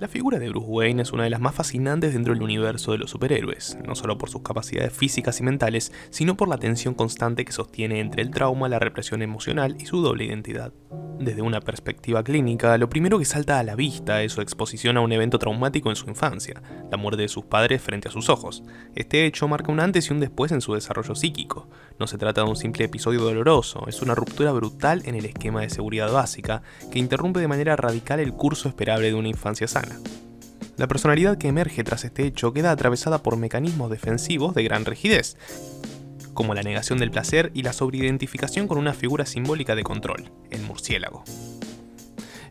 La figura de Bruce Wayne es una de las más fascinantes dentro del universo de los superhéroes, no solo por sus capacidades físicas y mentales, sino por la tensión constante que sostiene entre el trauma, la represión emocional y su doble identidad. Desde una perspectiva clínica, lo primero que salta a la vista es su exposición a un evento traumático en su infancia, la muerte de sus padres frente a sus ojos. Este hecho marca un antes y un después en su desarrollo psíquico. No se trata de un simple episodio doloroso, es una ruptura brutal en el esquema de seguridad básica que interrumpe de manera radical el curso esperable de una infancia sana. La personalidad que emerge tras este hecho queda atravesada por mecanismos defensivos de gran rigidez, como la negación del placer y la sobreidentificación con una figura simbólica de control, el murciélago.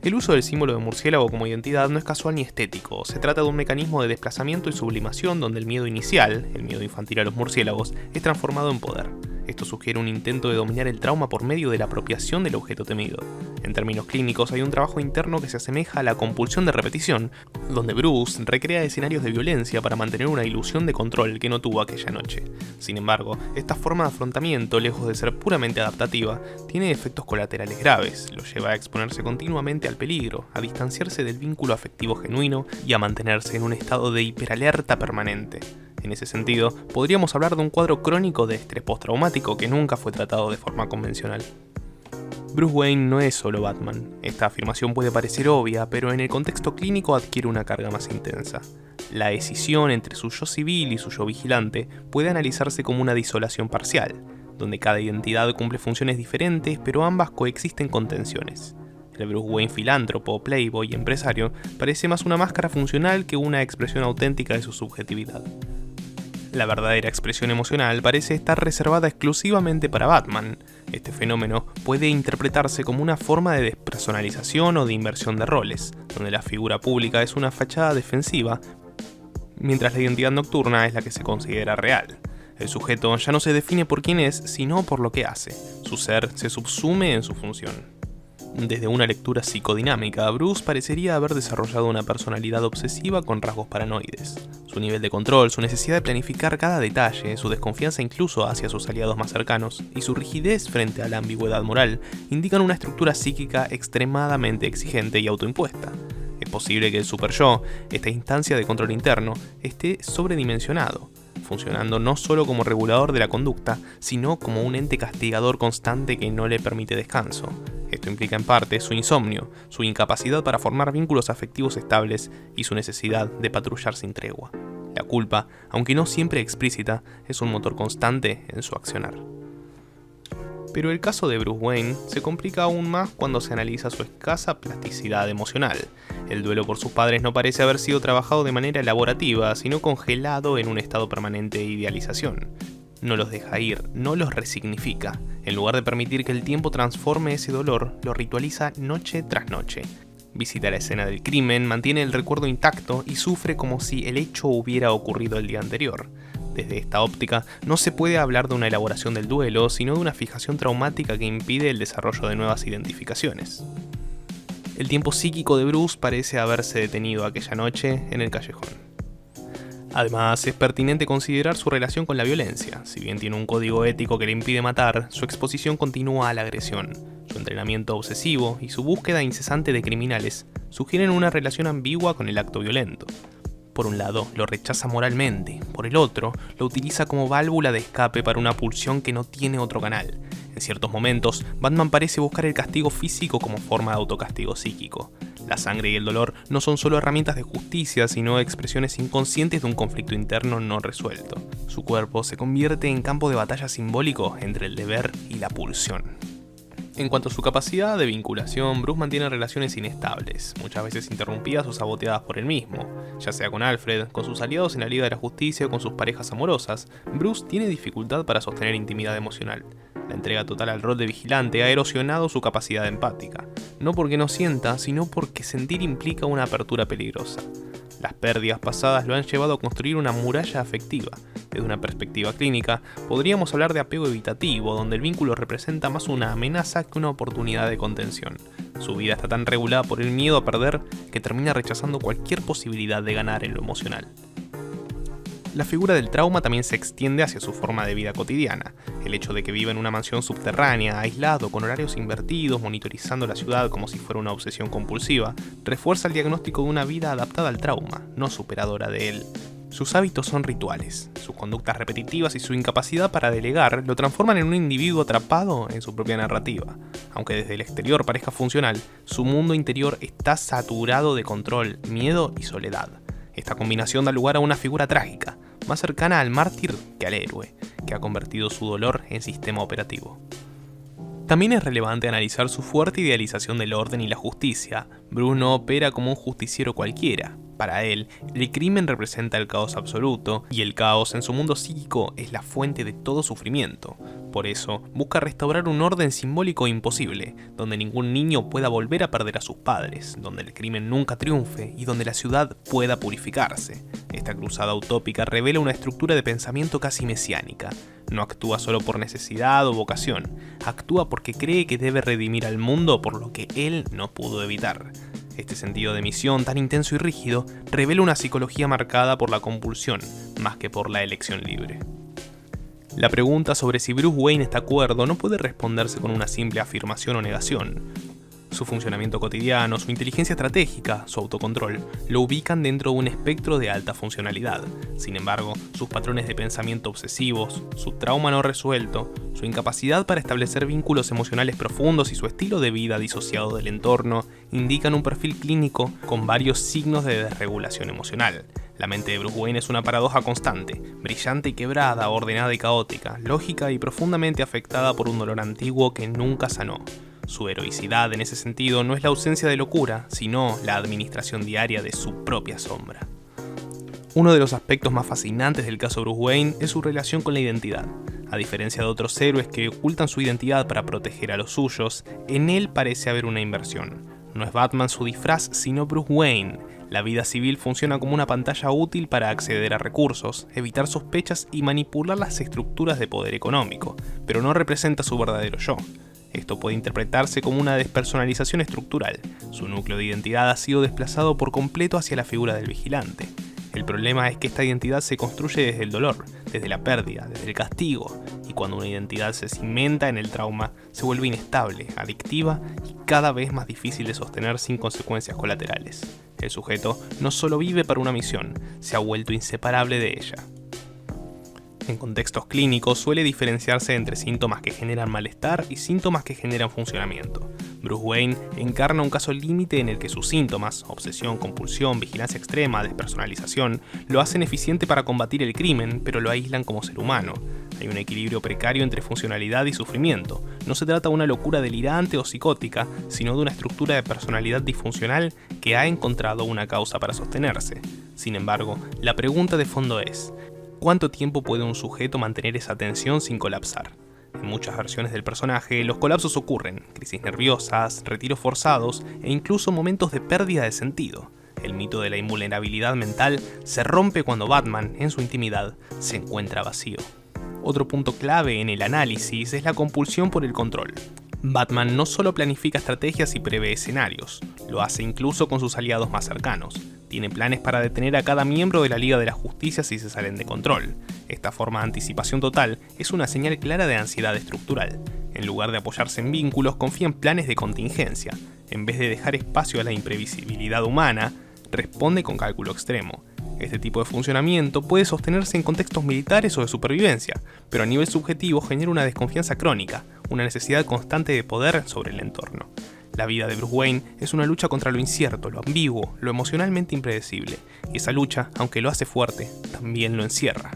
El uso del símbolo de murciélago como identidad no es casual ni estético, se trata de un mecanismo de desplazamiento y sublimación donde el miedo inicial, el miedo infantil a los murciélagos, es transformado en poder. Esto sugiere un intento de dominar el trauma por medio de la apropiación del objeto temido. En términos clínicos hay un trabajo interno que se asemeja a la compulsión de repetición, donde Bruce recrea escenarios de violencia para mantener una ilusión de control que no tuvo aquella noche. Sin embargo, esta forma de afrontamiento, lejos de ser puramente adaptativa, tiene efectos colaterales graves, lo lleva a exponerse continuamente al peligro, a distanciarse del vínculo afectivo genuino y a mantenerse en un estado de hiperalerta permanente. En ese sentido, podríamos hablar de un cuadro crónico de estrés postraumático que nunca fue tratado de forma convencional. Bruce Wayne no es solo Batman. Esta afirmación puede parecer obvia, pero en el contexto clínico adquiere una carga más intensa. La escisión entre su yo civil y su yo vigilante puede analizarse como una disolación parcial, donde cada identidad cumple funciones diferentes, pero ambas coexisten con tensiones. El Bruce Wayne filántropo, playboy y empresario parece más una máscara funcional que una expresión auténtica de su subjetividad. La verdadera expresión emocional parece estar reservada exclusivamente para Batman. Este fenómeno puede interpretarse como una forma de despersonalización o de inversión de roles, donde la figura pública es una fachada defensiva, mientras la identidad nocturna es la que se considera real. El sujeto ya no se define por quién es, sino por lo que hace. Su ser se subsume en su función. Desde una lectura psicodinámica, Bruce parecería haber desarrollado una personalidad obsesiva con rasgos paranoides. Su nivel de control, su necesidad de planificar cada detalle, su desconfianza incluso hacia sus aliados más cercanos, y su rigidez frente a la ambigüedad moral, indican una estructura psíquica extremadamente exigente y autoimpuesta. Es posible que el super-yo, esta instancia de control interno, esté sobredimensionado, funcionando no solo como regulador de la conducta, sino como un ente castigador constante que no le permite descanso. Esto implica en parte su insomnio, su incapacidad para formar vínculos afectivos estables y su necesidad de patrullar sin tregua. La culpa, aunque no siempre explícita, es un motor constante en su accionar. Pero el caso de Bruce Wayne se complica aún más cuando se analiza su escasa plasticidad emocional. El duelo por sus padres no parece haber sido trabajado de manera elaborativa, sino congelado en un estado permanente de idealización. No los deja ir, no los resignifica. En lugar de permitir que el tiempo transforme ese dolor, lo ritualiza noche tras noche. Visita la escena del crimen, mantiene el recuerdo intacto y sufre como si el hecho hubiera ocurrido el día anterior. Desde esta óptica, no se puede hablar de una elaboración del duelo, sino de una fijación traumática que impide el desarrollo de nuevas identificaciones. El tiempo psíquico de Bruce parece haberse detenido aquella noche en el callejón. Además, es pertinente considerar su relación con la violencia. Si bien tiene un código ético que le impide matar, su exposición continua a la agresión. Su entrenamiento obsesivo y su búsqueda incesante de criminales sugieren una relación ambigua con el acto violento. Por un lado, lo rechaza moralmente, por el otro, lo utiliza como válvula de escape para una pulsión que no tiene otro canal. En ciertos momentos, Batman parece buscar el castigo físico como forma de autocastigo psíquico. La sangre y el dolor no son solo herramientas de justicia, sino expresiones inconscientes de un conflicto interno no resuelto. Su cuerpo se convierte en campo de batalla simbólico entre el deber y la pulsión. En cuanto a su capacidad de vinculación, Bruce mantiene relaciones inestables, muchas veces interrumpidas o saboteadas por él mismo. Ya sea con Alfred, con sus aliados en la Liga de la Justicia o con sus parejas amorosas, Bruce tiene dificultad para sostener intimidad emocional. La entrega total al rol de vigilante ha erosionado su capacidad empática. No porque no sienta, sino porque sentir implica una apertura peligrosa. Las pérdidas pasadas lo han llevado a construir una muralla afectiva. Desde una perspectiva clínica, podríamos hablar de apego evitativo, donde el vínculo representa más una amenaza que una oportunidad de contención. Su vida está tan regulada por el miedo a perder que termina rechazando cualquier posibilidad de ganar en lo emocional. La figura del trauma también se extiende hacia su forma de vida cotidiana. El hecho de que viva en una mansión subterránea, aislado, con horarios invertidos, monitorizando la ciudad como si fuera una obsesión compulsiva, refuerza el diagnóstico de una vida adaptada al trauma, no superadora de él. Sus hábitos son rituales, sus conductas repetitivas y su incapacidad para delegar lo transforman en un individuo atrapado en su propia narrativa. Aunque desde el exterior parezca funcional, su mundo interior está saturado de control, miedo y soledad. Esta combinación da lugar a una figura trágica, más cercana al mártir que al héroe, que ha convertido su dolor en sistema operativo. También es relevante analizar su fuerte idealización del orden y la justicia. Bruce no opera como un justiciero cualquiera. Para él, el crimen representa el caos absoluto, y el caos en su mundo psíquico es la fuente de todo sufrimiento. Por eso, busca restaurar un orden simbólico imposible, donde ningún niño pueda volver a perder a sus padres, donde el crimen nunca triunfe y donde la ciudad pueda purificarse. Esta cruzada utópica revela una estructura de pensamiento casi mesiánica. No actúa solo por necesidad o vocación, actúa porque cree que debe redimir al mundo por lo que él no pudo evitar. Este sentido de misión tan intenso y rígido revela una psicología marcada por la compulsión, más que por la elección libre. La pregunta sobre si Bruce Wayne está cuerdo no puede responderse con una simple afirmación o negación. Su funcionamiento cotidiano, su inteligencia estratégica, su autocontrol, lo ubican dentro de un espectro de alta funcionalidad. Sin embargo, sus patrones de pensamiento obsesivos, su trauma no resuelto, su incapacidad para establecer vínculos emocionales profundos y su estilo de vida disociado del entorno indican un perfil clínico con varios signos de desregulación emocional. La mente de Bruce Wayne es una paradoja constante, brillante y quebrada, ordenada y caótica, lógica y profundamente afectada por un dolor antiguo que nunca sanó. Su heroicidad en ese sentido no es la ausencia de locura, sino la administración diaria de su propia sombra. Uno de los aspectos más fascinantes del caso Bruce Wayne es su relación con la identidad. A diferencia de otros héroes que ocultan su identidad para proteger a los suyos, en él parece haber una inversión. No es Batman su disfraz, sino Bruce Wayne. La vida civil funciona como una pantalla útil para acceder a recursos, evitar sospechas y manipular las estructuras de poder económico, pero no representa su verdadero yo. Esto puede interpretarse como una despersonalización estructural. Su núcleo de identidad ha sido desplazado por completo hacia la figura del vigilante. El problema es que esta identidad se construye desde el dolor, desde la pérdida, desde el castigo, y cuando una identidad se cimenta en el trauma, se vuelve inestable, adictiva y cada vez más difícil de sostener sin consecuencias colaterales. El sujeto no solo vive para una misión, se ha vuelto inseparable de ella. En contextos clínicos suele diferenciarse entre síntomas que generan malestar y síntomas que generan funcionamiento. Bruce Wayne encarna un caso límite en el que sus síntomas, obsesión, compulsión, vigilancia extrema, despersonalización, lo hacen eficiente para combatir el crimen, pero lo aíslan como ser humano. Hay un equilibrio precario entre funcionalidad y sufrimiento. No se trata de una locura delirante o psicótica, sino de una estructura de personalidad disfuncional que ha encontrado una causa para sostenerse. Sin embargo, la pregunta de fondo es: ¿cuánto tiempo puede un sujeto mantener esa tensión sin colapsar? En muchas versiones del personaje, los colapsos ocurren, crisis nerviosas, retiros forzados e incluso momentos de pérdida de sentido. El mito de la invulnerabilidad mental se rompe cuando Batman, en su intimidad, se encuentra vacío. Otro punto clave en el análisis es la compulsión por el control. Batman no solo planifica estrategias y prevé escenarios, lo hace incluso con sus aliados más cercanos. Tiene planes para detener a cada miembro de la Liga de la Justicia si se salen de control. Esta forma de anticipación total es una señal clara de ansiedad estructural. En lugar de apoyarse en vínculos, confía en planes de contingencia. En vez de dejar espacio a la imprevisibilidad humana, responde con cálculo extremo. Este tipo de funcionamiento puede sostenerse en contextos militares o de supervivencia, pero a nivel subjetivo genera una desconfianza crónica, una necesidad constante de poder sobre el entorno. La vida de Bruce Wayne es una lucha contra lo incierto, lo ambiguo, lo emocionalmente impredecible, y esa lucha, aunque lo hace fuerte, también lo encierra.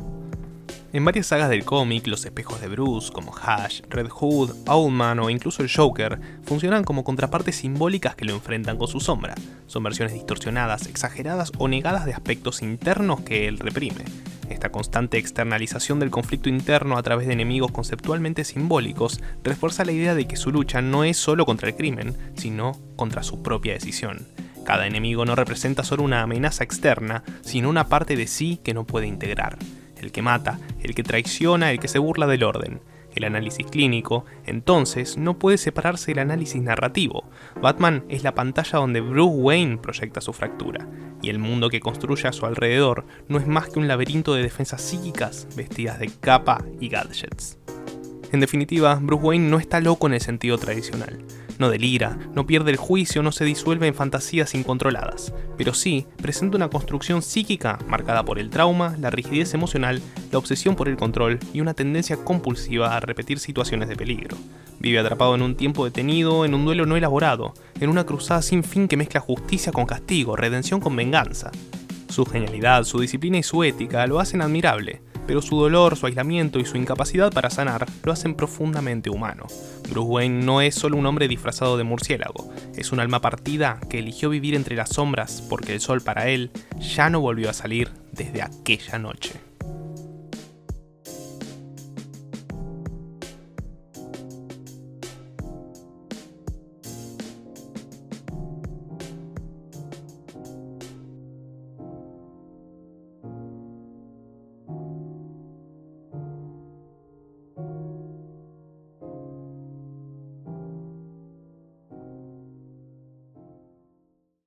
En varias sagas del cómic, los espejos de Bruce, como Hush, Red Hood, Owlman o incluso el Joker, funcionan como contrapartes simbólicas que lo enfrentan con su sombra. Son versiones distorsionadas, exageradas o negadas de aspectos internos que él reprime. Esta constante externalización del conflicto interno a través de enemigos conceptualmente simbólicos refuerza la idea de que su lucha no es solo contra el crimen, sino contra su propia decisión. Cada enemigo no representa solo una amenaza externa, sino una parte de sí que no puede integrar. El que mata, el que traiciona, el que se burla del orden. el análisis clínico, entonces no puede separarse del análisis narrativo. Batman es la pantalla donde Bruce Wayne proyecta su fractura, y el mundo que construye a su alrededor no es más que un laberinto de defensas psíquicas vestidas de capa y gadgets. En definitiva, Bruce Wayne no está loco en el sentido tradicional. No delira, no pierde el juicio, no se disuelve en fantasías incontroladas, pero sí presenta una construcción psíquica marcada por el trauma, la rigidez emocional, la obsesión por el control y una tendencia compulsiva a repetir situaciones de peligro. Vive atrapado en un tiempo detenido, en un duelo no elaborado, en una cruzada sin fin que mezcla justicia con castigo, redención con venganza. Su genialidad, su disciplina y su ética lo hacen admirable, pero su dolor, su aislamiento y su incapacidad para sanar lo hacen profundamente humano. Bruce Wayne no es solo un hombre disfrazado de murciélago, es un alma partida que eligió vivir entre las sombras porque el sol para él ya no volvió a salir desde aquella noche.